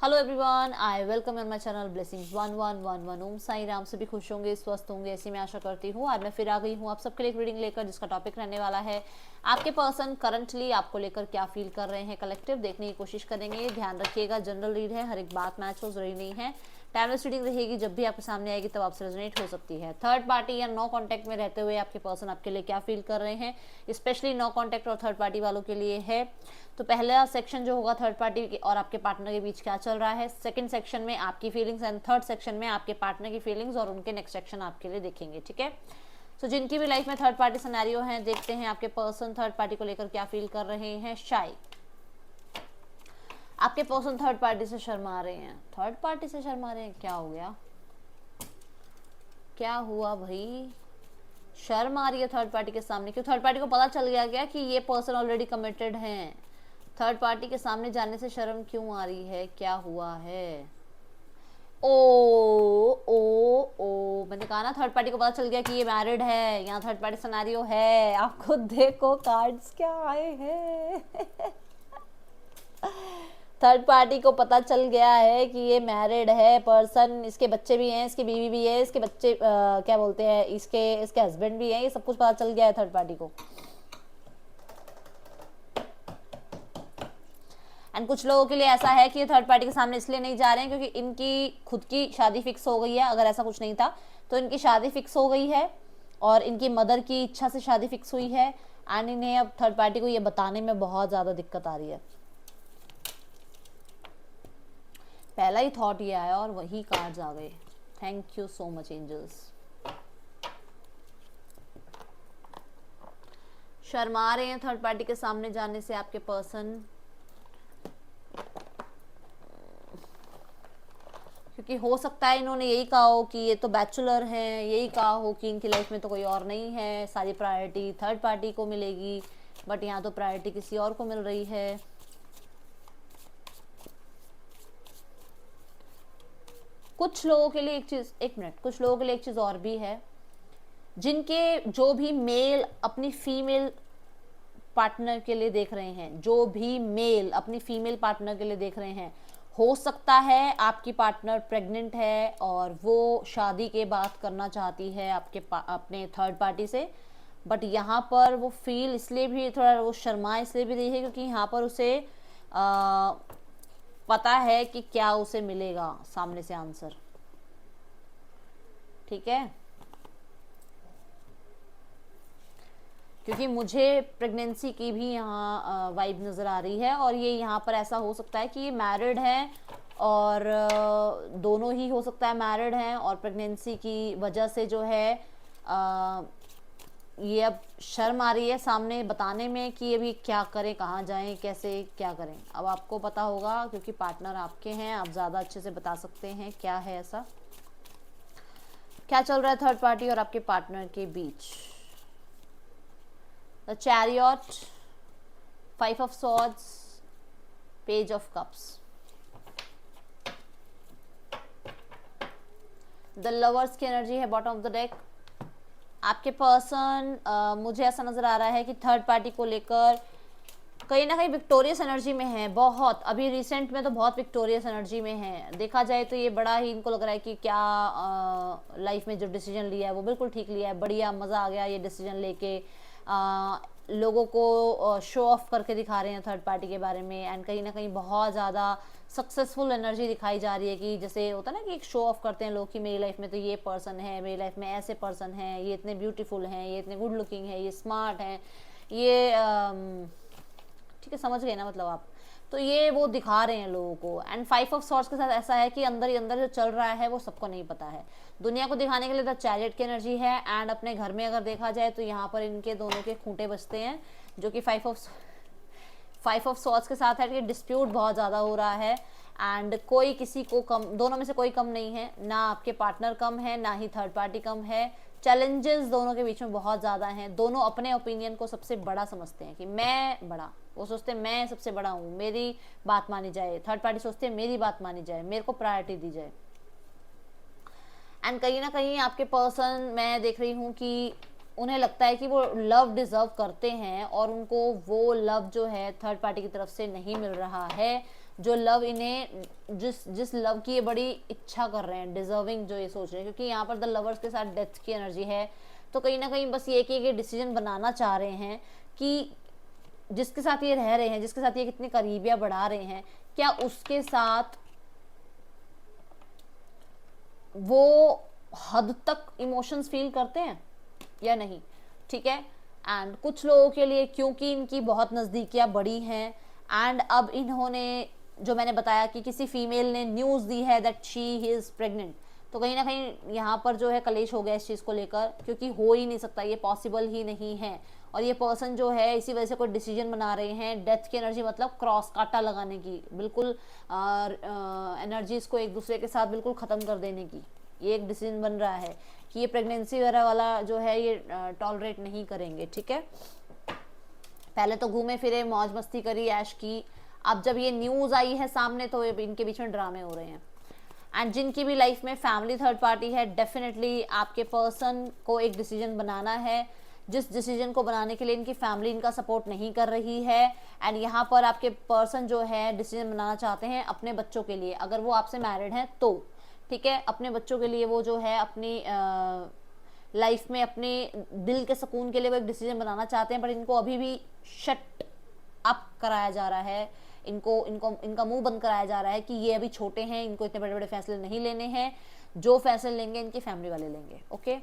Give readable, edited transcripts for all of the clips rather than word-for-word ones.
Hello everyone, I welcome on my channel blessings 1111। ओम साई राम। सभी खुश होंगे, स्वस्थ होंगे, ऐसी मैं आशा करती हूँ। आज मैं फिर आ गई हूँ आप सबके लिए एक रीडिंग लेकर, जिसका टॉपिक रहने वाला है आपके पर्सन करंटली आपको लेकर क्या फील कर रहे हैं। कलेक्टिव देखने की कोशिश करेंगे। ध्यान रखिएगा, जनरल रीड है, हर एक बात मैच हो जरूरी नहीं है। टाइमलेस रीडिंग रहेगी, जब भी आपके सामने आएगी तब आपसे रेजोनेट हो सकती है। थर्ड पार्टी या नो कांटेक्ट में रहते हुए आपके पर्सन आपके लिए क्या फील कर रहे हैं, स्पेशली नो कांटेक्ट और थर्ड पार्टी वालों के लिए है। तो पहला सेक्शन जो होगा थर्ड पार्टी और आपके पार्टनर के बीच क्या चल रहा है, सेकंड सेक्शन में आपकी फीलिंग्स एंड थर्ड सेक्शन में आपके पार्टनर की फीलिंग्स और उनके नेक्स्ट सेक्शन आपके लिए देखेंगे। ठीक है, तो जिनकी भी लाइफ में थर्ड पार्टी सिनेरियो है, देखते हैं आपके पर्सन थर्ड पार्टी को लेकर क्या फील कर रहे हैं। शाय, आपके पर्सन थर्ड पार्टी से शर्मा रहे हैं। थर्ड पार्टी से शर्मा रहे हैं, क्या हो गया, क्या हुआ भाई? शर्म आ रही है थर्ड पार्टी के सामने? क्यों? थर्ड पार्टी को पता चल गया क्या कि ये पर्सन ऑलरेडी कमिटेड हैं? थर्ड पार्टी के सामने जाने से शर्म क्यों आ रही है, क्या हुआ है? ओ ओ ओ, मैंने कहा ना थर्ड पार्टी को पता चल गया कि ये मैरिड है, यहाँ थर्ड पार्टी सिनेरियो है। आप खुद देखो कार्ड्स क्या आए हैं। थर्ड पार्टी को पता चल गया है कि ये मैरिड है पर्सन, इसके बच्चे भी हैं, इसकी बीवी भी है, इसके बच्चे क्या बोलते हैं, इसके हस्बैंड भी हैं, ये सब कुछ पता चल गया है थर्ड पार्टी को। एंड कुछ लोगों के लिए ऐसा है कि ये थर्ड पार्टी के सामने इसलिए नहीं जा रहे हैं क्योंकि इनकी खुद की शादी फिक्स हो गई है। अगर ऐसा कुछ नहीं था तो इनकी शादी फिक्स हो गई है और इनकी मदर की इच्छा से शादी फिक्स हुई है। एंड इन्हें अब थर्ड पार्टी को ये बताने में बहुत ज़्यादा दिक्कत आ रही है। पहला ही थॉट ये आया और वही कार्ड्स आ गए। Thank you so much angels. शर्मा रहे हैं थर्ड पार्टी के सामने जाने से आपके पर्सन, क्योंकि हो सकता है इन्होंने यही कहा हो कि ये तो बैचलर हैं, यही कहा हो कि इनकी लाइफ में तो कोई और नहीं है, सारी प्रायोरिटी थर्ड पार्टी को मिलेगी, बट यहाँ तो प्रायोरिटी किसी और को मिल रही है। कुछ लोगों के लिए एक चीज़, एक मिनट, कुछ लोगों के लिए एक चीज़ और भी है। जिनके जो भी मेल अपनी फीमेल पार्टनर के लिए देख रहे हैं, जो भी मेल अपनी फीमेल पार्टनर के लिए देख रहे हैं, हो सकता है आपकी पार्टनर प्रेग्नेंट है और वो शादी के बाद करना चाहती है अपने थर्ड पार्टी से। बट यहाँ पर वो फील इसलिए भी थोड़ा, वो शर्मा इसलिए भी रही है क्योंकि यहाँ पर उसे पता है कि क्या उसे मिलेगा सामने से आंसर। ठीक है, क्योंकि मुझे प्रेगनेंसी की भी यहाँ वाइब नज़र आ रही है और ये यहाँ पर ऐसा हो सकता है कि ये मैरिड है और दोनों ही हो सकता है मैरिड हैं और प्रेगनेंसी की वजह से जो है ये अब शर्म आ रही है सामने बताने में कि अभी क्या करें, कहाँ जाएं, कैसे क्या करें। अब आपको पता होगा क्योंकि पार्टनर आपके हैं, आप ज़्यादा अच्छे से बता सकते हैं क्या है ऐसा, क्या चल रहा है थर्ड पार्टी और आपके पार्टनर के बीच। The Chariot, Five of Swords, Page of Cups, The Lovers की एनर्जी है बॉटम ऑफ द डेक। आपके पर्सन मुझे ऐसा नज़र आ रहा है कि थर्ड पार्टी को लेकर कहीं ना कहीं विक्टोरियस एनर्जी में है बहुत। अभी रिसेंट में तो बहुत विक्टोरियस एनर्जी में है। देखा जाए तो ये बड़ा ही इनको लग रहा है कि क्या लाइफ में जो डिसीजन लिया है वो बिल्कुल ठीक लिया है, बढ़िया, मज़ा आ गया ये डिसीजन लेके। लोगों को शो ऑफ करके दिखा रहे हैं थर्ड पार्टी के बारे में एंड कहीं ना कहीं बहुत ज़्यादा सक्सेसफुल एनर्जी दिखाई जा रही है कि जैसे होता है ना कि एक शो ऑफ करते हैं लोग कि मेरी लाइफ में तो ये पर्सन है, मेरी लाइफ में ऐसे पर्सन है, ये इतने ब्यूटीफुल हैं, ये इतने गुड लुकिंग है, ये स्मार्ट हैं, ये ठीक है, समझ गए ना मतलब आप। तो ये वो दिखा रहे हैं लोगों को। एंड फाइव ऑफ सॉर्ड्स के साथ ऐसा है कि अंदर ही अंदर जो चल रहा है वो सबको नहीं पता है, दुनिया को दिखाने के लिए द चैरियट की एनर्जी है। एंड अपने घर में अगर देखा जाए तो यहाँ पर इनके दोनों के खूंटे बजते हैं, जो कि फाइव ऑफ सॉर्ड्स के साथ है कि डिस्प्यूट बहुत ज़्यादा हो रहा है एंड कोई किसी को कम, दोनों में से कोई कम नहीं है, ना आपके पार्टनर कम है ना ही थर्ड पार्टी कम है। चैलेंजेस दोनों के बीच में बहुत ज़्यादा हैं। दोनों अपने ओपिनियन को सबसे बड़ा समझते हैं कि मैं बड़ा, वो सोचते हैं मैं सबसे बड़ा हूँ, मेरी बात मानी जाए। थर्ड पार्टी सोचते हैं मेरी बात मानी जाए, मेरे को प्रायोरिटी दी जाए। एंड कहीं ना कहीं आपके पर्सन, मैं देख रही हूँ कि उन्हें लगता है कि वो लव डिजर्व करते हैं और उनको वो लव जो है थर्ड पार्टी की तरफ से नहीं मिल रहा है। जो लव इन्हें, जिस लव की ये बड़ी इच्छा कर रहे हैं, डिजर्विंग जो ये सोच रहे हैं, क्योंकि यहाँ पर द लवर्स के साथ डेथ की एनर्जी है। तो कहीं ना कहीं बस ये कि डिसीजन बनाना चाह रहे हैं कि जिसके साथ ये रह रहे हैं, जिसके साथ ये कितनी करीबियां बढ़ा रहे हैं, क्या उसके साथ वो हद तक इमोशंस फील करते हैं या नहीं, ठीक है। एंड कुछ लोगों के लिए क्योंकि इनकी बहुत नज़दीकियां बड़ी हैं एंड अब इन्होंने, जो मैंने बताया कि किसी फीमेल ने न्यूज़ दी है दैट शी इज़ प्रेग्नेंट, तो कहीं ना कहीं यहाँ पर जो है कलेश हो गया इस चीज़ को लेकर, क्योंकि हो ही नहीं सकता, ये पॉसिबल ही नहीं है। और ये पर्सन जो है इसी वजह से कोई डिसीजन बना रहे हैं। डेथ की एनर्जी मतलब क्रॉस, कांटा लगाने की, बिल्कुल एनर्जीज को एक दूसरे के साथ बिल्कुल ख़त्म कर देने की, ये एक डिसीजन बन रहा है कि ये प्रेगनेंसी वगैरह वाला जो है ये टॉलरेट नहीं करेंगे, ठीक है। पहले तो घूमे फिरे, मौज मस्ती करी, ऐश की, अब जब ये न्यूज़ आई है सामने तो इनके बीच में ड्रामे हो रहे हैं। एंड जिनकी भी लाइफ में फैमिली थर्ड पार्टी है, डेफिनेटली आपके पर्सन को एक डिसीजन बनाना है, जिस डिसीजन को बनाने के लिए इनकी फैमिली इनका सपोर्ट नहीं कर रही है। एंड यहाँ पर आपके पर्सन जो है डिसीजन बनाना चाहते हैं अपने बच्चों के लिए, अगर वो आपसे मैरिड हैं तो, ठीक है। अपने बच्चों के लिए वो जो है अपनी लाइफ में अपने दिल के सुकून के लिए वो एक डिसीजन बनाना चाहते हैं, पर इनको अभी भी शट अप कराया जा रहा है, इनका मुंह बंद कराया जा रहा है कि ये अभी छोटे हैं, इनको इतने बड़े बड़े फैसले नहीं लेने हैं, जो फैसले लेंगे इनकी फैमिली वाले लेंगे, ओके।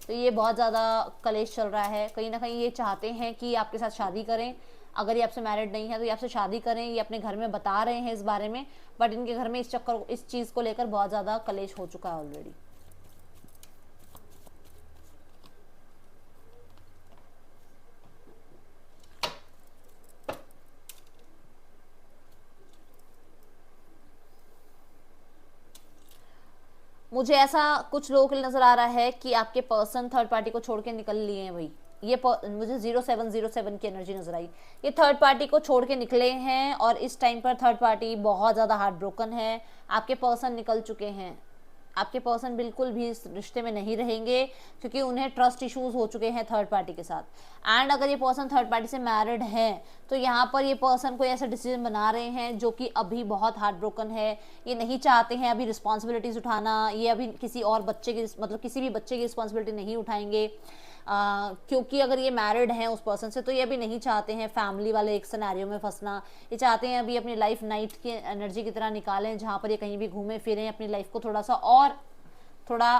तो ये बहुत ज़्यादा कलेश चल रहा है। कहीं ना कहीं ये चाहते हैं कि आपके साथ शादी करें, अगर ये आपसे मैरिड नहीं है तो ये आपसे शादी करें, ये अपने घर में बता रहे हैं इस बारे में, बट इनके घर में इस चीज़ को लेकर बहुत ज़्यादा कलेश हो चुका है ऑलरेडी। मुझे ऐसा कुछ लोगों के लिए नजर आ रहा है कि आपके पर्सन थर्ड पार्टी को छोड़ के निकल लिए हैं भाई। ये मुझे 0707 की एनर्जी नजर आई, ये थर्ड पार्टी को छोड़ के निकले हैं और इस टाइम पर थर्ड पार्टी बहुत ज़्यादा हार्ट ब्रोकन है। आपके पर्सन निकल चुके हैं, आपके पर्सन बिल्कुल भी इस रिश्ते में नहीं रहेंगे क्योंकि उन्हें ट्रस्ट इश्यूज हो चुके हैं थर्ड पार्टी के साथ। एंड अगर ये पर्सन थर्ड पार्टी से मैरिड है तो यहाँ पर ये पर्सन कोई ऐसा डिसीजन बना रहे हैं जो कि अभी बहुत हार्ट ब्रोकन है। ये नहीं चाहते हैं अभी रिस्पॉन्सिबिलिटीज उठाना, ये अभी किसी और बच्चे की, मतलब किसी भी बच्चे की रिस्पॉन्सिबिलिटी नहीं उठाएंगे, क्योंकि अगर ये मैरिड हैं उस पर्सन से तो ये अभी नहीं चाहते हैं फैमिली वाले एक सिनेरियो में फंसना। ये चाहते हैं अभी अपनी लाइफ नाइट की एनर्जी की तरह निकालें, जहाँ पर ये कहीं भी घूमे फिरें, अपनी लाइफ को थोड़ा सा और थोड़ा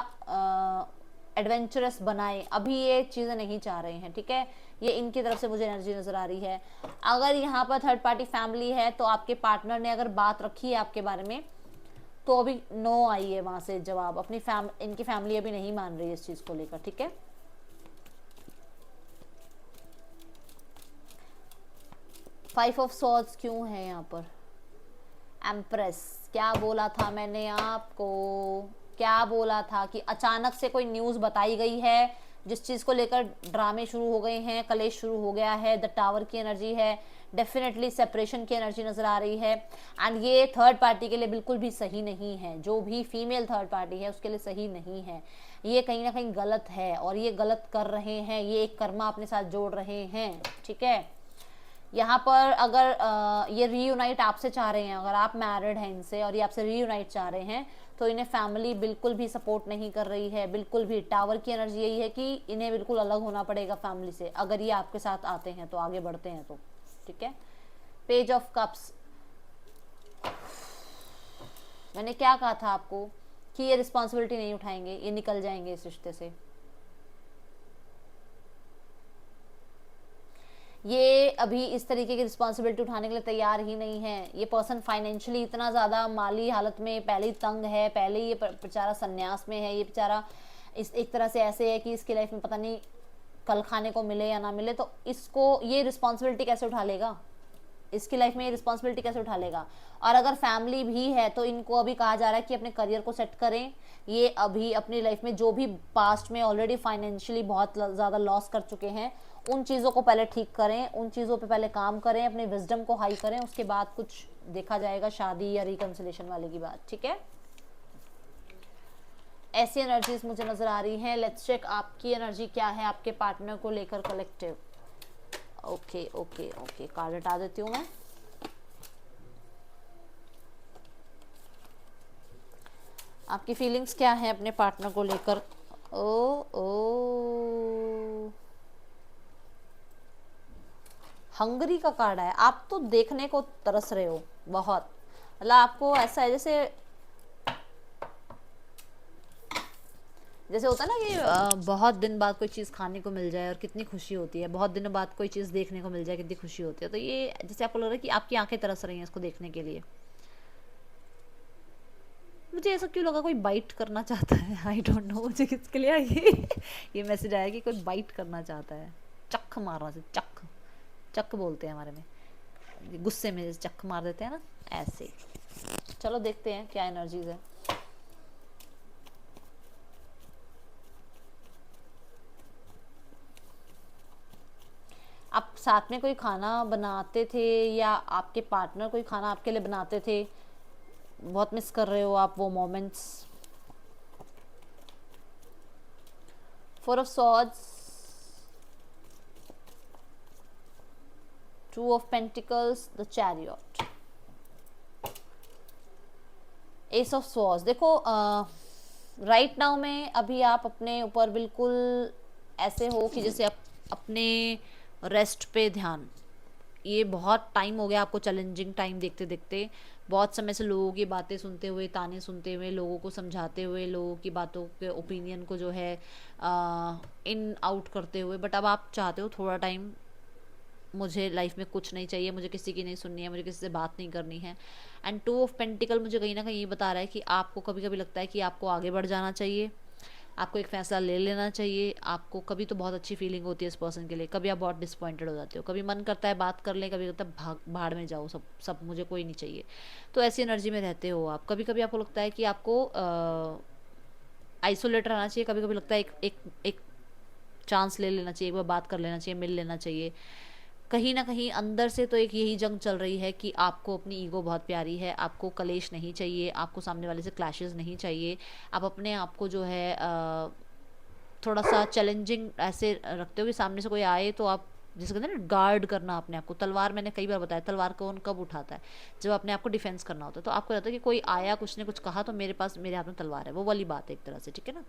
एडवेंचरस बनाएं। अभी ये चीज़ें नहीं चाह रहे हैं, ठीक है। ये इनकी तरफ से मुझे एनर्जी नज़र आ रही है। अगर यहाँ पर थर्ड पार्टी फैमिली है तो आपके पार्टनर ने अगर बात रखी है आपके बारे में तो अभी नो आई है वहाँ से जवाब, अपनी इनकी फैमिली अभी नहीं मान रही है इस चीज़ को लेकर, ठीक है। 5 ऑफ सॉर्ड्स क्यों है यहाँ पर? एम्प्रेस, क्या बोला था मैंने आपको, क्या बोला था कि अचानक से कोई न्यूज़ बताई गई है जिस चीज़ को लेकर ड्रामे शुरू हो गए हैं, कलेश शुरू हो गया है। द टावर की एनर्जी है, डेफिनेटली सेपरेशन की एनर्जी नज़र आ रही है। एंड ये थर्ड पार्टी के लिए बिल्कुल भी सही नहीं है, जो भी फीमेल थर्ड पार्टी है उसके लिए सही नहीं है। ये कहीं ना कहीं गलत है और ये गलत कर रहे हैं, ये एक कर्मा अपने साथ जोड़ रहे हैं, ठीक है। यहाँ पर अगर ये रीयूनाइट आपसे चाह रहे हैं, अगर आप मैरिड हैं इनसे और ये आपसे रीयूनाइट चाह रहे हैं तो इन्हें फैमिली बिल्कुल भी सपोर्ट नहीं कर रही है, बिल्कुल भी। टावर की एनर्जी यही है कि इन्हें बिल्कुल अलग होना पड़ेगा फैमिली से अगर ये आपके साथ आते हैं तो, आगे बढ़ते हैं तो, ठीक है। पेज ऑफ कप्स, मैंने क्या कहा था आपको कि ये रिस्पॉन्सिबिलिटी नहीं उठाएंगे, ये निकल जाएंगे इस रिश्ते से। ये अभी इस तरीके की रिस्पॉन्सिबिलिटी उठाने के लिए तैयार ही नहीं है। ये पर्सन फाइनेंशियली इतना ज़्यादा माली हालत में पहले ही तंग है, पहले ये बेचारा संन्यास में है, ये बेचारा इस एक तरह से ऐसे है कि इसकी लाइफ में पता नहीं कल खाने को मिले या ना मिले, तो इसको ये रिस्पॉन्सिबिलिटी कैसे उठा लेगा, इसकी लाइफ में ये रिस्पॉन्सिबिलिटी कैसे उठा लेगा। और अगर फैमिली भी है तो इनको अभी कहा जा रहा है कि अपने करियर को सेट करें। ये अभी अपनी लाइफ में जो भी पास्ट में ऑलरेडी फाइनेंशियली बहुत ज़्यादा लॉस कर चुके हैं उन चीज़ों को पहले ठीक करें, उन चीज़ों पे पहले काम करें, अपने विजडम को हाई करें, उसके बाद कुछ देखा जाएगा, शादी या रिकंसिलेशन वाले की बात, ठीक है। ऐसी एनर्जीज मुझे नज़र आ रही हैं। लेट्स चेक आपकी एनर्जी क्या है आपके पार्टनर को लेकर collective. Okay okay okay, card हटा देती हूँ मैं। आपकी फीलिंग्स क्या हैं अपने पार्टनर को लेकर? ओ ओ हंगरी का कार्ड है। आप तो देखने को तरस रहे हो बहुत, मतलब आपको ऐसा है जैसे जैसे होता है ना कि बहुत दिन बाद कोई चीज़ खाने को मिल जाए और कितनी खुशी होती है, बहुत दिनों बाद कोई चीज़ देखने को मिल जाए कितनी खुशी होती है। तो ये जैसे आपको लग रहा है कि आपकी आंखें तरस रही हैं इसको देखने के लिए। मुझे ऐसा क्यों लगा कोई बाइट करना चाहता है, आई डोंट नो मुझे किसके लिए ये मैसेज आया कि कोई बाइट करना चाहता है, चक मारना से, चक चक बोलते हैं हमारे में, गुस्से में चक मार देते हैं ना, ऐसे। चलो देखते हैं क्या एनर्जीज है। आप साथ में कोई खाना बनाते थे या आपके पार्टनर कोई खाना आपके लिए बनाते थे, बहुत मिस कर रहे हो आप वो moments. 4 of swords, 2 of pentacles, the chariot, S of swords. देखो राइट नाउ में अभी आप अपने ऊपर बिल्कुल ऐसे हो कि जैसे आप अपने रेस्ट पे ध्यान, ये बहुत टाइम हो गया आपको चैलेंजिंग टाइम देखते देखते, बहुत समय से लोगों की बातें सुनते हुए, ताने सुनते हुए, लोगों को समझाते हुए, लोगों की बातों के ओपिनियन को जो है इन आउट करते हुए, बट अब आप चाहते हो थोड़ा टाइम, मुझे लाइफ में कुछ नहीं चाहिए, मुझे किसी की नहीं सुननी है, मुझे किसी से बात नहीं करनी है। एंड 2 ऑफ पेंटिकल मुझे कहीं ना कहीं ये बता रहा है कि आपको कभी कभी लगता है कि आपको आगे बढ़ जाना चाहिए, आपको एक फैसला ले लेना चाहिए। आपको कभी तो बहुत अच्छी फीलिंग होती है इस पर्सन के लिए, कभी आप बहुत डिसअपॉइंटेड हो जाते हो, कभी मन करता है बात कर लें, कभी लगता है भाग भाड़ में जाओ, सब सब मुझे कोई नहीं चाहिए। तो ऐसी एनर्जी में रहते हो आप। कभी कभी आपको लगता है कि आपको आइसोलेट रहना चाहिए, कभी कभी लगता है एक चांस ले लेना चाहिए, एक बार बात कर लेना चाहिए, मिल लेना चाहिए। कहीं ना कहीं अंदर से तो एक यही जंग चल रही है कि आपको अपनी ईगो बहुत प्यारी है, आपको कलेश नहीं चाहिए, आपको सामने वाले से क्लैशेस नहीं चाहिए। आप अपने आप को जो है थोड़ा सा चैलेंजिंग ऐसे रखते हो कि सामने से कोई आए तो आप, जिसे कहते हैं ना गार्ड करना अपने आप को। तलवार, मैंने कई बार बताया, तलवार कौन कब उठाता है, जब अपने आप को डिफेंस करना होता है। तो आपको लगता है कि कोई आया, कुछ ने कुछ कहा, तो मेरे पास, मेरे हाथ में तलवार है, वो वाली बात है एक तरह से, ठीक है ना।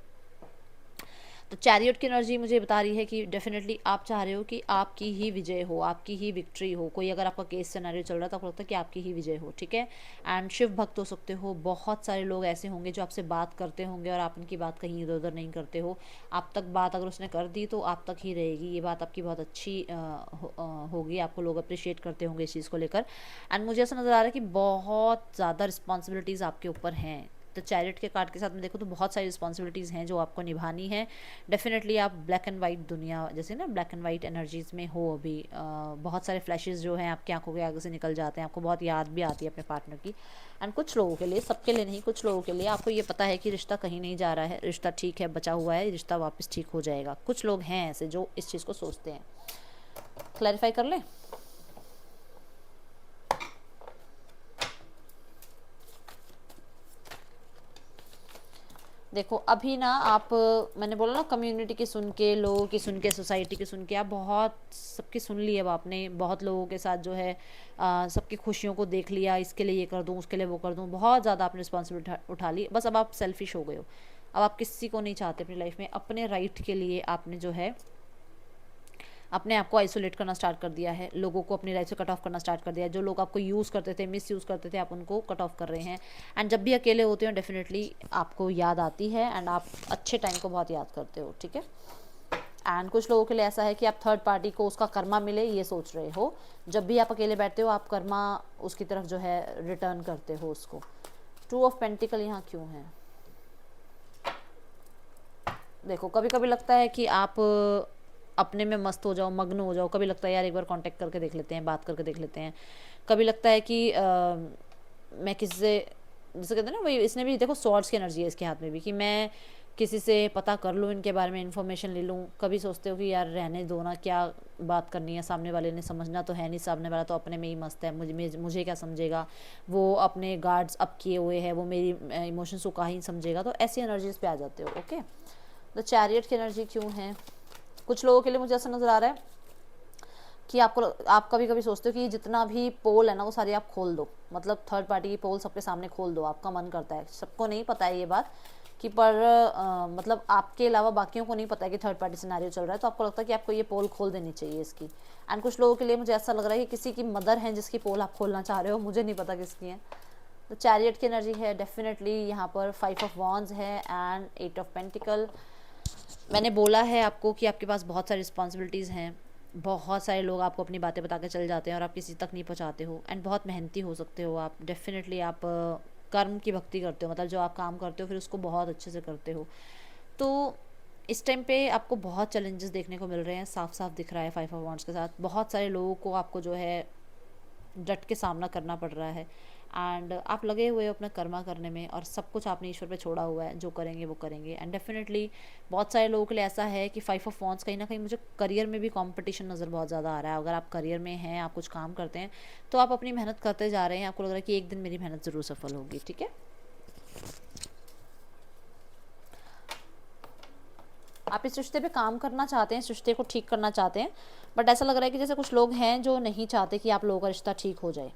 तो चैरियट की एनर्जी मुझे बता रही है कि डेफिनेटली आप चाह रहे हो कि आपकी ही विजय हो, आपकी ही विक्ट्री हो। कोई अगर आपका केस सिनेरियो चल रहा है तो आपको लगता है कि आपकी ही विजय हो, ठीक है। एंड शिव भक्त हो सकते हो। बहुत सारे लोग ऐसे होंगे जो आपसे बात करते होंगे और आप उनकी बात कहीं इधर उधर नहीं करते हो। आप तक बात अगर उसने कर दी तो आप तक ही रहेगी, ये बात आपकी बहुत अच्छी होगी, आपको लोग अप्रिशिएट करते होंगे इस चीज़ को लेकर। एंड मुझे ऐसा नज़र आ रहा है कि बहुत ज़्यादा रिस्पॉन्सिबिलिटीज़ आपके ऊपर हैं। तो चैरिट के कार्ड के साथ में देखो तो बहुत सारी रिस्पॉन्सिबिलिटीज़ हैं जो आपको निभानी है। डेफिनेटली आप ब्लैक एंड वाइट दुनिया, जैसे ना ब्लैक एंड वाइट एनर्जीज़ में हो अभी। बहुत सारे फ्लैशेस जो हैं आपकी आंखों के आगे से निकल जाते हैं, आपको बहुत याद भी आती है अपने पार्टनर की। एंड कुछ लोगों के लिए, सबके लिए नहीं, कुछ लोगों के लिए आपको ये पता है कि रिश्ता कहीं नहीं जा रहा है, रिश्ता ठीक है, बचा हुआ है, रिश्ता वापस ठीक हो जाएगा। कुछ लोग हैं ऐसे जो इस चीज़ को सोचते हैं। क्लैरिफाई कर लें। देखो अभी ना आप, मैंने बोला ना कम्युनिटी की सुन के, लोगों की सुन के, सोसाइटी की सुन के, आप बहुत सबकी सुन ली। अब आपने बहुत लोगों के साथ जो है सबकी खुशियों को देख लिया, इसके लिए ये कर दूँ, उसके लिए वो कर दूँ, बहुत ज़्यादा आपने रिस्पॉन्सिबिलिटी उठा ली। बस अब आप सेल्फिश हो गए हो। अब आप किसी को नहीं चाहते अपनी लाइफ में। अपने राइट के लिए आपने जो है अपने आप को आइसोलेट करना स्टार्ट कर दिया है, लोगों को अपनी लाइफ से कट ऑफ करना स्टार्ट कर दिया है। जो लोग आपको यूज़ करते थे, मिस यूज़ करते थे, आप उनको कट ऑफ कर रहे हैं। एंड जब भी अकेले होते हो डेफिनेटली आपको याद आती है एंड आप अच्छे टाइम को बहुत याद करते हो, ठीक है। एंड कुछ लोगों के लिए ऐसा है कि आप थर्ड पार्टी को उसका कर्मा मिले ये सोच रहे हो। जब भी आप अकेले बैठते हो आप कर्मा उसकी तरफ जो है रिटर्न करते हो उसको। 2 ऑफ पेंटिकल यहाँ क्यों है? देखो कभी कभी लगता है कि आप अपने में मस्त हो जाओ, मग्न हो जाओ। कभी लगता है यार एक बार कांटेक्ट करके देख लेते हैं, बात करके देख लेते हैं। कभी लगता है कि मैं किसी से, जैसे कहते हैं ना, वही इसने भी देखो स्वॉर्ड्स की एनर्जी है इसके हाथ में भी, कि मैं किसी से पता कर लूँ, इनके बारे में इन्फॉर्मेशन ले लूँ। कभी सोचते हो कि यार रहने दो ना, क्या बात करनी है, सामने वाले ने समझना तो है नहीं, सामने वाला तो अपने में ही मस्त है, मुझे क्या समझेगा, वो अपने गार्ड्स अप किए हुए है, वो मेरी इमोशंस को कहीं समझेगा। तो ऐसी एनर्जीज पे आ जाते हो, ओके। तो चैरियट की एनर्जी क्यों है? कुछ लोगों के लिए मुझे ऐसा नज़र आ रहा है कि आप कभी कभी सोचते हो कि जितना भी पोल है ना वो सारी आप खोल दो, मतलब थर्ड पार्टी की पोल सबके सामने खोल दो, आपका मन करता है। सबको नहीं पता है ये बात कि पर मतलब आपके अलावा बाकियों को नहीं पता है कि थर्ड पार्टी सिनेरियो चल रहा है, तो आपको लगता है कि आपको ये पोल खोल देनी चाहिए इसकी। एंड कुछ लोगों के लिए मुझे ऐसा लग रहा है कि किसी की मदर है जिसकी पोल आप खोलना चाह रहे हो, मुझे नहीं पता किसकी है। तो चैरियट की एनर्जी है डेफिनेटली यहाँ पर, 5 ऑफ वॉन्ड्स है एंड 8 ऑफ पेंटिकल। मैंने बोला है आपको कि आपके पास बहुत सारी रिस्पॉन्सिबिलिटीज़ हैं, बहुत सारे लोग आपको अपनी बातें बता के चले जाते हैं और आप किसी तक नहीं पहुंचाते हो। एंड बहुत मेहनती हो सकते हो आप, डेफिनेटली आप कर्म की भक्ति करते हो, मतलब जो आप काम करते हो फिर उसको बहुत अच्छे से करते हो। तो इस टाइम पे आपको बहुत चैलेंजेस देखने को मिल रहे हैं, साफ साफ दिख रहा है 5 ऑफ वॉन्ड्स के साथ। बहुत सारे लोगों को आपको जो है डट के सामना करना पड़ रहा है एंड आप लगे हुए हो अपना कर्मा करने में, और सब कुछ आपने ईश्वर पे छोड़ा हुआ है, जो करेंगे वो करेंगे। एंड डेफिनेटली बहुत सारे लोगों के लिए ऐसा है कि 5 ऑफ वॉन्ड्स कहीं ना कहीं मुझे करियर में भी कंपटीशन नज़र बहुत ज़्यादा आ रहा है। अगर आप करियर में हैं, आप कुछ काम करते हैं, तो आप अपनी मेहनत करते जा रहे हैं, आपको लग रहा है कि एक दिन मेरी मेहनत ज़रूर सफल होगी, ठीक है। आप इस रिश्ते पे काम करना चाहते हैं, इस रिश्ते को ठीक करना चाहते हैं, बट ऐसा लग रहा है कि जैसे कुछ लोग हैं जो नहीं चाहते कि आप लोगों का रिश्ता ठीक हो जाए।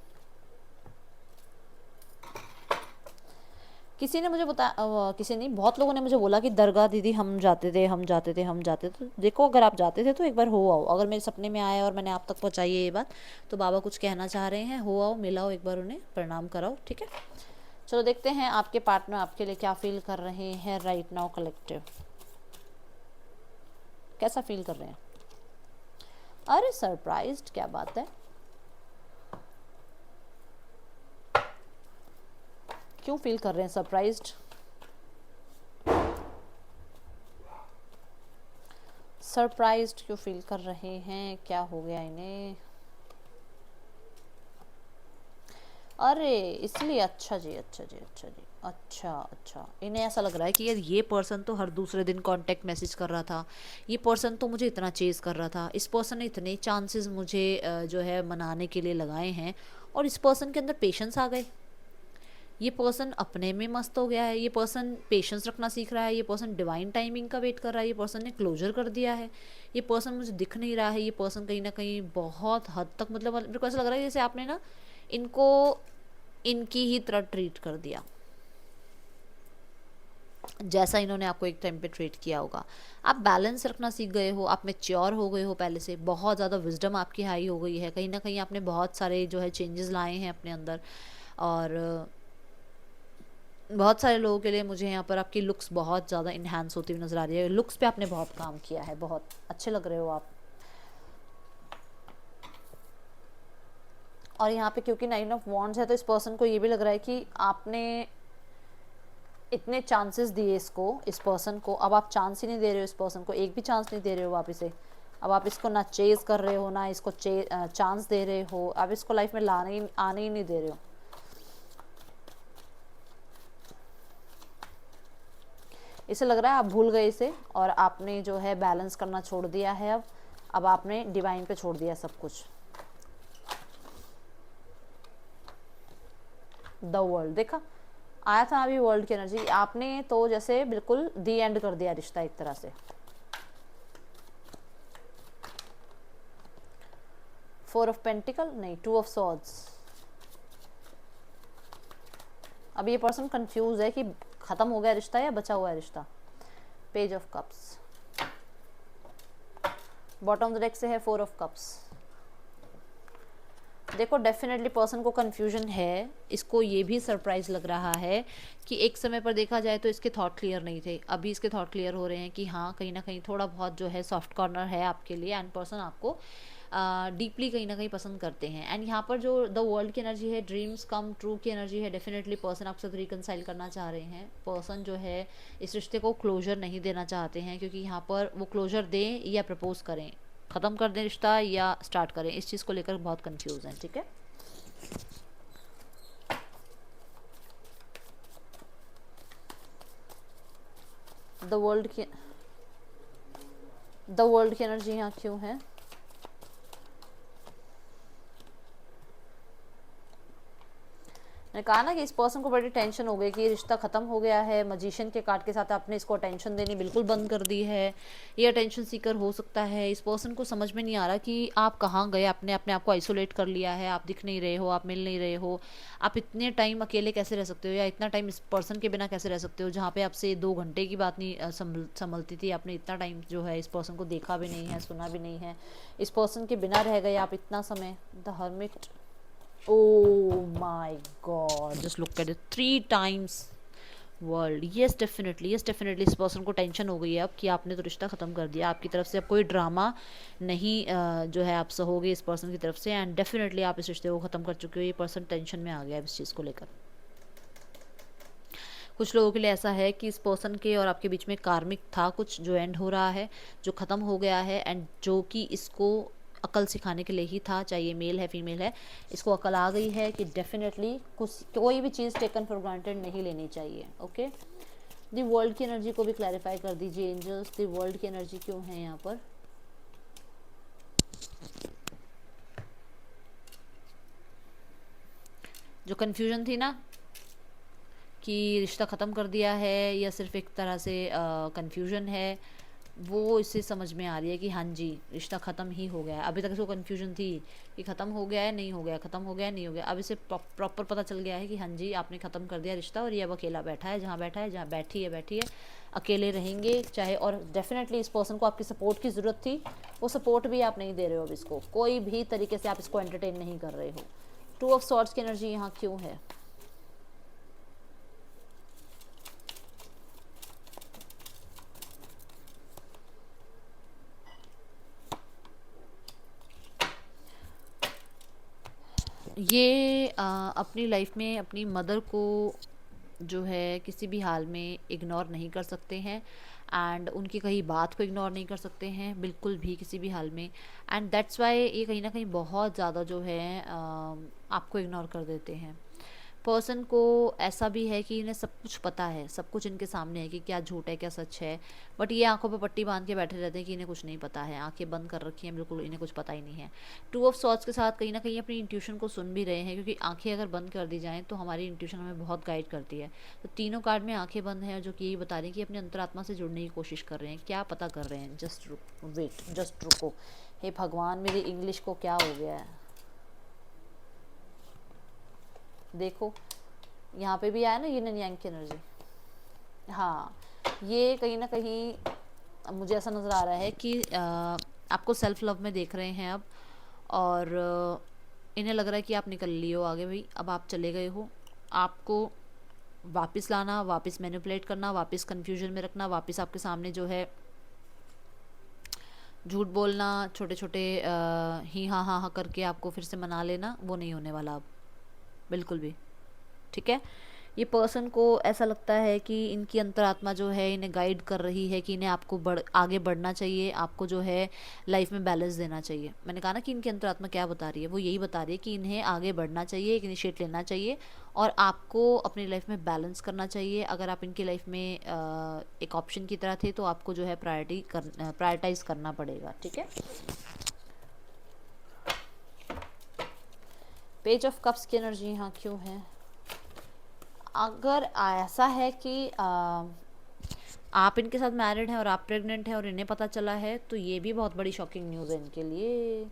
किसी ने मुझे किसी नहीं, बहुत लोगों ने मुझे बोला कि दरगाह दीदी हम जाते थे, हम जाते थे, हम जाते थे। तो देखो, अगर आप जाते थे तो एक बार हो आओ। अगर मेरे सपने में आए और मैंने आप तक पहुंचाई है ये बात, तो बाबा कुछ कहना चाह रहे हैं, हो आओ, मिलाओ एक बार, उन्हें प्रणाम कराओ, ठीक है। चलो देखते हैं आपके पार्टनर आपके लिए क्या फील कर रहे हैं राइट नाउ। कलेक्टिव कैसा फील कर रहे हैं? अरे सरप्राइज्ड, क्या बात है, क्यों फील कर रहे हैं सरप्राइज्ड? सरप्राइज्ड क्यों फील कर रहे हैं, क्या हो गया इन्हें? अरे इसलिए, अच्छा जी, अच्छा जी, अच्छा जी, अच्छा अच्छा। इन्हें ऐसा लग रहा है कि यार ये पर्सन तो हर दूसरे दिन कांटेक्ट मैसेज कर रहा था, ये पर्सन तो मुझे इतना चेज कर रहा था, इस पर्सन ने इतने चांसेस मुझे जो है मनाने के लिए लगाए हैं, और इस पर्सन के अंदर पेशेंस आ गए। ये पर्सन अपने में मस्त हो गया है, ये पर्सन पेशेंस रखना सीख रहा है, ये पर्सन डिवाइन टाइमिंग का वेट कर रहा है, ये पर्सन ने क्लोजर कर दिया है, ये पर्सन मुझे दिख नहीं रहा है, ये पर्सन कहीं ना कहीं बहुत हद तक, मतलब मेरे को ऐसा लग रहा है जैसे आपने ना इनको इनकी ही तरह ट्रीट कर दिया, जैसा इन्होंने आपको एक टाइम पे ट्रीट किया होगा। आप बैलेंस रखना सीख गए हो, आप मैच्योर हो गए हो पहले से, बहुत ज़्यादा विजडम आपकी हाई हो गई है, कहीं ना कहीं आपने बहुत सारे जो है चेंजेस लाए हैं अपने अंदर। और बहुत सारे लोगों के लिए मुझे यहाँ पर आपकी लुक्स बहुत ज़्यादा इन्हांस होती हुई नज़र आ रही है, लुक्स पे आपने बहुत काम किया है, बहुत अच्छे लग रहे हो आप। और यहाँ पे क्योंकि 9 ऑफ वॉन्ड्स है, तो इस पर्सन को ये भी लग रहा है कि आपने इतने चांसेस दिए इसको, इस पर्सन को, अब आप चांस ही नहीं दे रहे हो इस पर्सन को, एक भी चांस नहीं दे रहे हो आप इसे। अब आप इसको ना चेज कर रहे हो, ना इसको चांस दे रहे हो, आप इसको लाइफ में आने ही नहीं दे रहे हो। इसे लग रहा है आप भूल गए इसे, और आपने जो है बैलेंस करना छोड़ दिया है। अब आपने डिवाइन पे छोड़ दिया सब कुछ। द वर्ल्ड देखा, आया था अभी वर्ल्ड की एनर्जी, आपने तो जैसे बिल्कुल दी एंड कर दिया रिश्ता एक तरह से। 4 ऑफ पेंटिकल नहीं, 2 ऑफ सॉर्ड्स। अब ये पर्सन कंफ्यूज है कि खत्म हो गया रिश्ता या बचा हुआ है रिश्ता। Page of cups, bottom of the deck से है 4 ऑफ कप्स। देखो डेफिनेटली पर्सन को कंफ्यूजन है, इसको ये भी सरप्राइज लग रहा है कि एक समय पर देखा जाए तो इसके थॉट क्लियर नहीं थे, अभी इसके थॉट क्लियर हो रहे हैं कि हाँ कहीं ना कहीं थोड़ा बहुत जो है सॉफ्ट कॉर्नर है आपके लिए, एंड पर्सन आपको डीपली कहीं ना कहीं पसंद करते हैं। एंड यहाँ पर जो द वर्ल्ड की एनर्जी है, ड्रीम्स कम ट्रू की एनर्जी है, डेफिनेटली पर्सन आपके साथ रिकनसाइल करना चाह रहे हैं। पर्सन जो है इस रिश्ते को क्लोजर नहीं देना चाहते हैं, क्योंकि यहाँ पर वो क्लोजर दें या प्रपोज करें, ख़त्म कर दें रिश्ता या स्टार्ट करें, इस चीज़ को लेकर बहुत कंफ्यूज हैं, ठीक है। द वर्ल्ड की एनर्जी यहाँ क्यों है? मैंने कहा ना कि इस पर्सन को बड़ी टेंशन हो गई कि ये रिश्ता ख़त्म हो गया है। मजिशियन के कार्ड के साथ आपने इसको अटेंशन देनी बिल्कुल बंद कर दी है। ये अटेंशन सीकर हो सकता है। इस पर्सन को समझ में नहीं आ रहा कि आप कहाँ गए, आपने अपने आप को आइसोलेट कर लिया है, आप दिख नहीं रहे हो, आप मिल नहीं रहे हो। आप इतने टाइम अकेले कैसे रह सकते हो, या इतना टाइम इस पर्सन के बिना कैसे रह सकते हो, जहाँ पे आपसे 2 घंटे की बात नहीं संभलती थी, आपने इतना टाइम जो है इस पर्सन को देखा भी नहीं है, सुना भी नहीं है। इस पर्सन के बिना रह गए आप इतना समय। The hermit, oh my god, just look at it, 3 times world. Yes definitely, yes definitely इस पर्सन को टेंशन हो गई है अब कि आपने तो रिश्ता ख़त्म कर दिया। आपकी तरफ से अब कोई ड्रामा नहीं जो है आप सहोगे इस पर्सन की तरफ से, एंड डेफिनेटली आप इस रिश्ते को ख़त्म कर चुके हो। ये पर्सन टेंशन में आ गया है इस चीज़ को लेकर। कुछ लोगों के लिए ऐसा है कि इस पर्सन के और आपके बीच में कार्मिक था कुछ जो एंड हो रहा है, जो ख़त्म हो गया है, एंड जो कि इसको अकल सिखाने के लिए ही था, चाहे ये मेल है फीमेल है। इसको अकल आ गई है कि डेफिनेटली कोई भी चीज़ टेकन फॉर ग्रांटेड नहीं लेनी चाहिए। ओके, दी वर्ल्ड की एनर्जी को भी क्लैरिफाई कर दीजिए एंजल्स। दी वर्ल्ड की एनर्जी क्यों है यहाँ पर? जो कन्फ्यूजन थी ना कि रिश्ता ख़त्म कर दिया है या सिर्फ एक तरह से कन्फ्यूजन है, वो इससे समझ में आ रही है कि हाँ जी रिश्ता ख़त्म ही हो गया है। अभी तक इसको कन्फ्यूजन थी कि ख़त्म हो गया है नहीं हो गया, ख़त्म हो गया है नहीं हो गया। अब इसे प्रॉपर पता चल गया है कि हाँ जी आपने ख़त्म कर दिया रिश्ता, और ये अब अकेला बैठा है, जहाँ बैठा है, जहाँ बैठी है, अकेले रहेंगे चाहे। और डेफिनेटली इस पर्सन को आपकी सपोर्ट की ज़रूरत थी, वो सपोर्ट भी आप नहीं दे रहे हो अब इसको, कोई भी तरीके से आप इसको एंटरटेन नहीं कर रहे हो। 2 ऑफ सॉर्ड्स की एनर्जी यहाँ क्यों है? ये अपनी लाइफ में अपनी मदर को जो है किसी भी हाल में इग्नोर नहीं कर सकते हैं, एंड उनकी कहीं बात को इग्नोर नहीं कर सकते हैं बिल्कुल भी किसी भी हाल में। एंड दैट्स वाई ये कहीं ना कहीं बहुत ज़्यादा जो है आपको इग्नोर कर देते हैं। पर्सन को ऐसा भी है कि इन्हें सब कुछ पता है, सब कुछ इनके सामने है कि क्या झूठ है क्या सच है, बट ये आंखों पर पट्टी बांध के बैठे रहते हैं कि इन्हें कुछ नहीं पता है, आंखें बंद कर रखी हैं बिल्कुल, इन्हें कुछ पता ही नहीं है। 2 ऑफ सॉर्ड्स के साथ कहीं ना कहीं अपनी इंट्यूशन को सुन भी रहे हैं, क्योंकि आंखें अगर बंद कर दी जाएँ तो हमारी इंट्यूशन हमें बहुत गाइड करती है। तो तीनों कार्ड में आंखें बंद हैं, जो कि यही बता रही हैं कि अपने अंतरात्मा से जुड़ने की कोशिश कर रहे हैं। क्या पता कर रहे हैं? जस्ट वेट, जस्ट रुको। हे भगवान, मेरी इंग्लिश को क्या हो गया है? देखो यहाँ पे भी आया ना यिन एंड यांग की एनर्जी। हाँ, ये कहीं ना कहीं मुझे ऐसा नज़र आ रहा है कि आपको सेल्फ लव में देख रहे हैं अब, और इन्हें लग रहा है कि आप निकल लिए हो आगे भाई, अब आप चले गए हो। आपको वापस लाना, वापस मैनिपुलेट करना, वापस कन्फ्यूजन में रखना, वापस आपके सामने जो है झूठ बोलना, छोटे छोटे ही हाँ हाँ हाँ करके आपको फिर से मना लेना, वो नहीं होने वाला अब बिल्कुल भी। ठीक है, ये पर्सन को ऐसा लगता है कि इनकी अंतरात्मा जो है इन्हें गाइड कर रही है कि इन्हें आपको आगे बढ़ना चाहिए, आपको जो है लाइफ में बैलेंस देना चाहिए। मैंने कहा ना कि इनकी अंतरात्मा क्या बता रही है, वो यही बता रही है कि इन्हें आगे बढ़ना चाहिए, एक इनिशिएट लेना चाहिए, और आपको अपनी लाइफ में बैलेंस करना चाहिए। अगर आप इनकी लाइफ में एक ऑप्शन की तरह थे तो आपको जो है प्रायोरिटाइज करना पड़ेगा। ठीक है, पेज ऑफ कप्स की एनर्जी यहाँ क्यों है? अगर ऐसा है कि आप इनके साथ मैरिड हैं और आप प्रेग्नेंट हैं और इन्हें पता चला है, तो ये भी बहुत बड़ी शॉकिंग न्यूज़ है इनके लिए।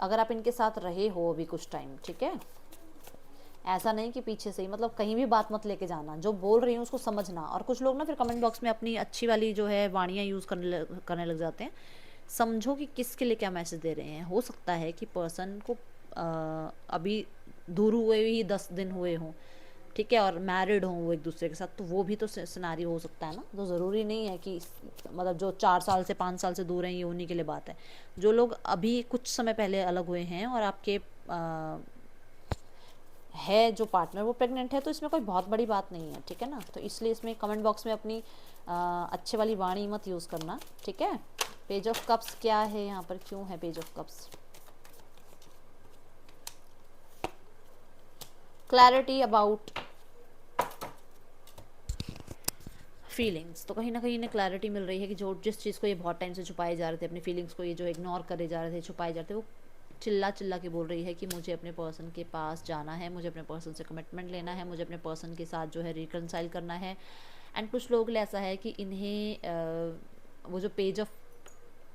अगर आप इनके साथ रहे हो अभी कुछ टाइम, ठीक है, ऐसा नहीं कि पीछे से ही, मतलब कहीं भी बात मत लेके जाना, जो बोल रही हूँ उसको समझना। और कुछ लोग ना फिर कमेंट बॉक्स में अपनी अच्छी वाली जो है वाणियाँ यूज़ करने लग जाते हैं। समझो कि किसके लिए क्या मैसेज दे रहे हैं। हो सकता है कि पर्सन को अभी दूर हुए ही 10 दिन हुए हों, ठीक है, और मैरिड हों वो एक दूसरे के साथ, तो वो भी तो सिनारी हो सकता है ना। तो ज़रूरी नहीं है कि मतलब जो 4 साल से 5 साल से दूर हैं ये उन्हीं के लिए बात है। जो लोग अभी कुछ समय पहले अलग हुए हैं और आपके है जो पार्टनर वो प्रेग्नेंट है, तो इसमें कोई बहुत बड़ी बात नहीं है, ठीक है ना। तो इसलिए इसमें कमेंट बॉक्स में अपनी अच्छे वाली वाणी मत यूज़ करना, ठीक है। पेज ऑफ कप्स क्या है यहाँ पर, क्यों है page of cups? Clarity about feelings. तो कहीं ना कहीं इन्हें क्लैरिटी मिल रही है कि जो जिस चीज़ को ये बहुत टाइम से छुपाए जा रहे थे, अपनी फीलिंग्स को ये जो इग्नोर करे जा रहे थे, छुपाए जा रहे थे, वो चिल्ला चिल्ला के बोल रही है कि मुझे अपने पर्सन के पास जाना है, मुझे अपने पर्सन से कमिटमेंट लेना है, मुझे अपने पर्सन के साथ जो है रिकनसाइल करना है। एंड कुछ लोग ऐसा है कि इन्हें वो जो पेज ऑफ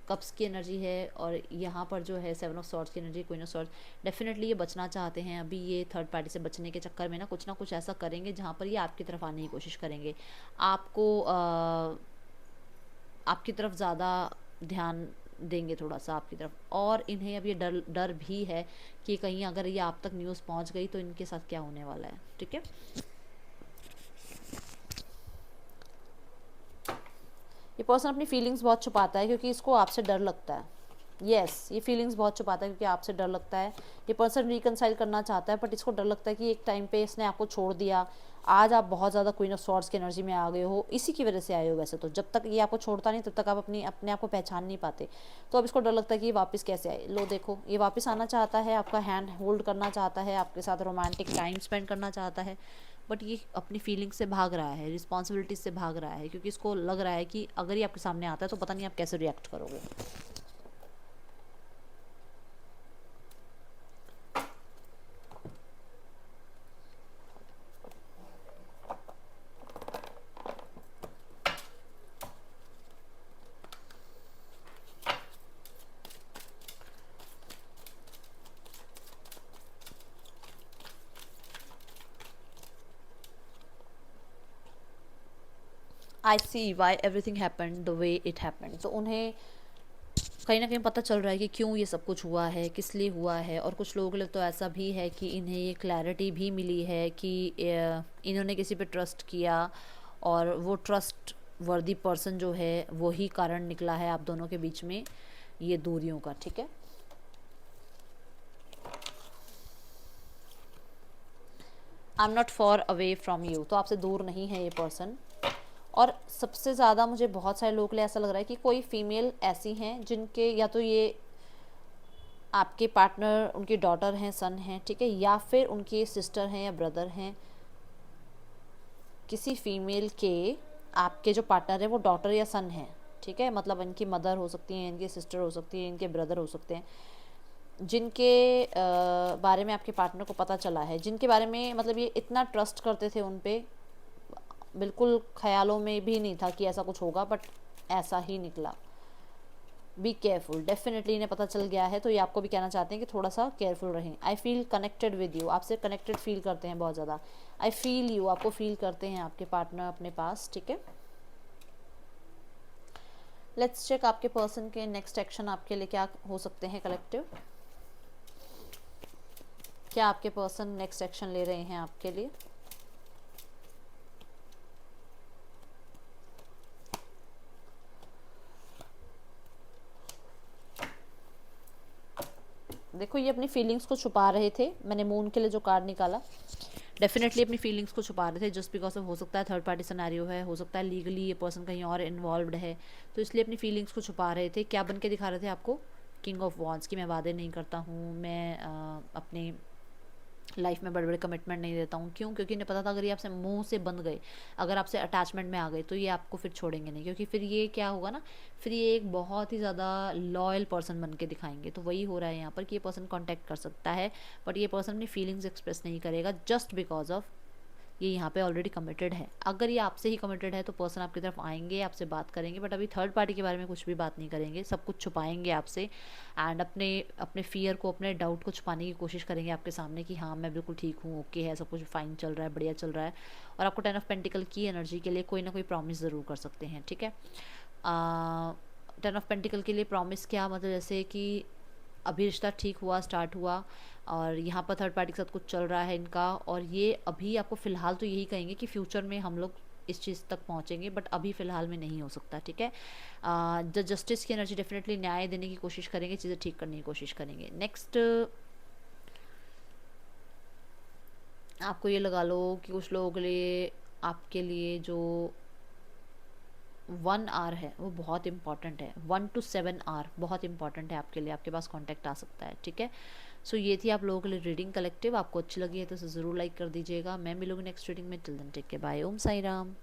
कप्स की एनर्जी है और यहाँ पर जो है 7 ऑफ सॉर्ड्स की energy, queen of swords, definitely ये बचना चाहते हैं। अभी ये थर्ड पार्टी से बचने के चक्कर में ना कुछ ऐसा करेंगे जहाँ पर ये आपकी तरफ आने की कोशिश करेंगे, आपको आपकी तरफ ज़्यादा ध्यान देंगे, थोड़ा सा आपकी तरफ। और इन्हें अब ये डर डर भी है कि कहीं अगर ये आप तक न्यूज़ पहुँच गई तो इनके साथ क्या होने वाला है। ठीक है, ये पर्सन अपनी फीलिंग्स बहुत छुपाता है क्योंकि इसको आपसे डर लगता है। यस, ये फीलिंग्स बहुत छुपाता है क्योंकि आपसे डर लगता है। ये पर्सन रिकनसाइल करना चाहता है बट इसको डर लगता है कि एक टाइम पे इसने आपको छोड़ दिया। आज आप बहुत ज़्यादा क्वीन ऑफ सॉर्ड्स की एनर्जी में आ गए हो, इसी की वजह से आए हो। वैसे तो जब तक ये आपको छोड़ता नहीं तब तक आप अपने आप को पहचान नहीं पाते। तो अब इसको डर लगता है कि ये वापस कैसे आए। लो देखो, ये वापस आना चाहता है, आपका हैंड होल्ड करना चाहता है, आपके साथ रोमांटिक टाइम स्पेंड करना चाहता है, बट ये अपनी फीलिंग से भाग रहा है, रिस्पॉन्सिबिलिटी से भाग रहा है, क्योंकि इसको लग रहा है कि अगर ये आपके सामने आता है तो पता नहीं आप कैसे रिएक्ट करोगे। I see why everything happened the way it happened. तो उन्हें कहीं ना कहीं पता चल रहा है कि क्यों ये सब कुछ हुआ है, किस लिए हुआ है। और कुछ लोगों के लिए तो ऐसा भी है कि इन्हें ये क्लैरिटी भी मिली है कि इन्होंने किसी पे ट्रस्ट किया और वो ट्रस्ट वर्दी पर्सन जो है वो ही कारण निकला है आप दोनों के बीच में ये दूरियों का। ठीक है, I am not for away from you, तो आपसे दूर नहीं है ये पर्सन। और सबसे ज़्यादा मुझे बहुत सारे लोगों के लिए ऐसा लग रहा है कि कोई फीमेल ऐसी हैं जिनके या तो ये आपके पार्टनर उनकी डॉटर हैं, सन हैं, ठीक है, या फिर उनकी सिस्टर हैं या ब्रदर हैं। किसी फीमेल के आपके जो पार्टनर है वो डॉटर या सन है। ठीक है, मतलब इनकी मदर हो सकती हैं, इनकी सिस्टर हो सकती है, इनके ब्रदर हो सकते हैं, जिनके बारे में आपके पार्टनर को पता चला है, जिनके बारे में मतलब ये इतना ट्रस्ट करते थे उन पे, बिल्कुल ख्यालों में भी नहीं था कि ऐसा कुछ होगा, बट ऐसा ही निकला। बी केयरफुल, डेफिनेटली इन्हें पता चल गया है, तो ये आपको भी कहना चाहते हैं कि थोड़ा सा केयरफुल रहें। I feel connected with you, आपसे कनेक्टेड फील करते हैं बहुत ज़्यादा। आई फील यू, आपको फील करते हैं आपके पार्टनर अपने पास। ठीक है, लेट्स चेक आपके पर्सन के नेक्स्ट एक्शन आपके लिए क्या हो सकते हैं कलेक्टिव। क्या आपके पर्सन नेक्स्ट एक्शन ले रहे हैं आपके लिए। देखो, ये अपनी फीलिंग्स को छुपा रहे थे। मैंने मून के लिए जो कार्ड निकाला, डेफिनेटली अपनी फीलिंग्स को छुपा रहे थे जस्ट बिकॉज ऑफ, हो सकता है थर्ड पार्टी सिनेरियो है, हो सकता है लीगली ये पर्सन कहीं और इन्वॉल्व्ड है, तो इसलिए अपनी फीलिंग्स को छुपा रहे थे। क्या बन के दिखा रहे थे आपको, किंग ऑफ वॉन्ड्स, कि मैं वादे नहीं करता हूँ, मैं अपने लाइफ में बड़े बड़े कमिटमेंट नहीं देता हूँ। क्यों? क्योंकि इन्हें पता था अगर ये आपसे मुंह से बंध गए, अगर आपसे अटैचमेंट में आ गए, तो ये आपको फिर छोड़ेंगे नहीं, क्योंकि फिर ये क्या होगा ना, फिर ये एक बहुत ही ज़्यादा लॉयल पर्सन बन के दिखाएंगे। तो वही हो रहा है यहाँ पर कि ये पर्सन कांटेक्ट कर सकता है, बट ये पर्सन अपनी फीलिंग्स एक्सप्रेस नहीं करेगा जस्ट बिकॉज ऑफ ये यहाँ पे ऑलरेडी कमिटेड है। अगर ये आपसे ही कमिटेड है तो पर्सन आपकी तरफ आएंगे, आपसे बात करेंगे, बट अभी थर्ड पार्टी के बारे में कुछ भी बात नहीं करेंगे, सब कुछ छुपाएंगे आपसे। एंड अपने फियर को, अपने डाउट को छुपाने की कोशिश करेंगे आपके सामने कि हाँ मैं बिल्कुल ठीक हूँ, ओके है, सब कुछ फाइन चल रहा है, बढ़िया चल रहा है। और आपको 10 ऑफ पेंटिकल की एनर्जी के लिए कोई ना कोई प्रॉमिस ज़रूर कर सकते हैं। ठीक है, 10 ऑफ पेंटिकल के लिए प्रॉमिस क्या, मतलब जैसे कि अभी रिश्ता ठीक हुआ, स्टार्ट हुआ, और यहाँ पर थर्ड पार्टी के साथ कुछ चल रहा है इनका, और ये अभी आपको फ़िलहाल तो यही कहेंगे कि फ्यूचर में हम लोग इस चीज़ तक पहुँचेंगे, बट अभी फ़िलहाल में नहीं हो सकता। ठीक है, जस्टिस की एनर्जी, डेफिनेटली न्याय देने की कोशिश करेंगे, चीज़ें ठीक करने की कोशिश करेंगे। नेक्स्ट आपको ये लगा लो कि कुछ लोगों के लिए, आपके लिए जो 1 आवर है वो बहुत इंपॉर्टेंट है, 1 to 7 आवर बहुत इंपॉर्टेंट है आपके लिए, आपके पास कांटेक्ट आ सकता है। ठीक है, सो ये थी आप लोगों के लिए रीडिंग कलेक्टिव। आपको अच्छी लगी है तो ज़रूर लाइक कर दीजिएगा। मैं मिलूंगी नेक्स्ट रीडिंग में। Till then take care, bye, Om Sai Ram.